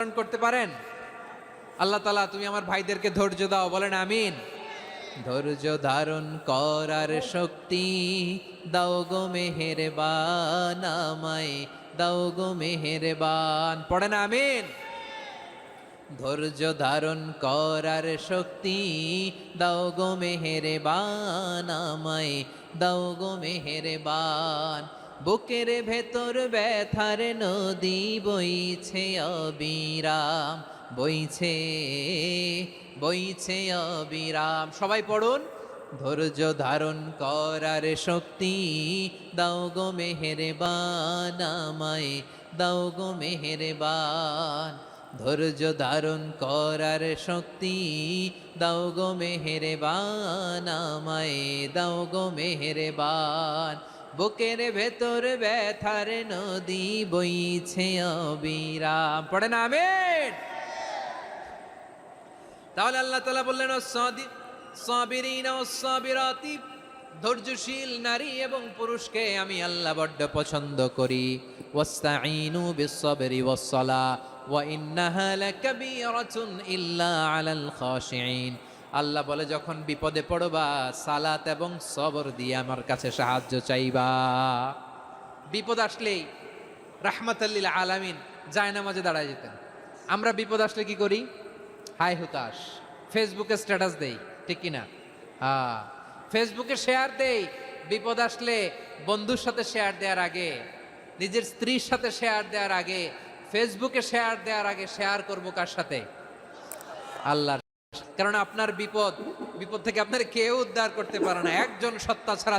ধারণ করতে পারেন? আল্লাহ তাআলা তুমি আমার ভাইদেরকে ধৈর্য দাও, বলেন আমিন। ধৈর্য ধারণ করার শক্তি দাও গো মেহেরবান, আমায় দাও গো মেহেরবান, পড়েন আমিন। ধৈর্য ধারণ করার শক্তি দাও গো মেহেরবান, আমায় দাও গো মেহেরবান। বুকের ভেতর ব্যথার নদী বইছে অবিরাম, বইছে বইছে অবিরাম। সবাই পড়ুন। ধৈর্য ধারণ করার শক্তি দাও গো মেহেরবান, আমায় দাও গো মেহেরবান। ধৈর্য ধারণ করার শক্তি দাও গো মেহেরবান, আমায় দাও গো মেহেরবান। বুকের ভেতর ব্যথার নদী বইছে অবিরাম, পড়েন আমিন। তাহলে আল্লাহ তাআলা বললেন সাবিরিনা ওয়াস-সাবিরাতি, ধৈর্যশীল নারী এবং পুরুষকে আমি আল্লাহ বড্ড পছন্দ করি। ওয়াস্তাঈনু বিস-সাবরি ওয়াস-সালাহ ওয়া ইন্নাহা লাকাবীরাতুন ইল্লা আলাল খাশিঈন। আল্লাহ বলে যখন বিপদে পড়বা সালাত এবং সবর দিয়ে আমার কাছে সাহায্য চাইবা। বিপদ আসলেই রাহমাতাল লিল আলামিন জায়নামাজে দাঁড়ায় যেতেন। আমরা বিপদ আসলে কি করি? হাই হুতাশ, ফেসবুকে স্ট্যাটাস দেই, ঠিক কিনা? হ্যাঁ, ফেসবুকে শেয়ার দেই। বিপদ আসলে বন্ধুর সাথে শেয়ার দেওয়ার আগে, নিজের স্ত্রীর সাথে শেয়ার দেওয়ার আগে, ফেসবুকে শেয়ার দেওয়ার আগে শেয়ার করব কার সাথে? আল্লাহর। কারণ আপনার বিপদ থেকে আপনার কেউ উদ্ধার করতে পারে না, একজন সত্তা ছাড়া।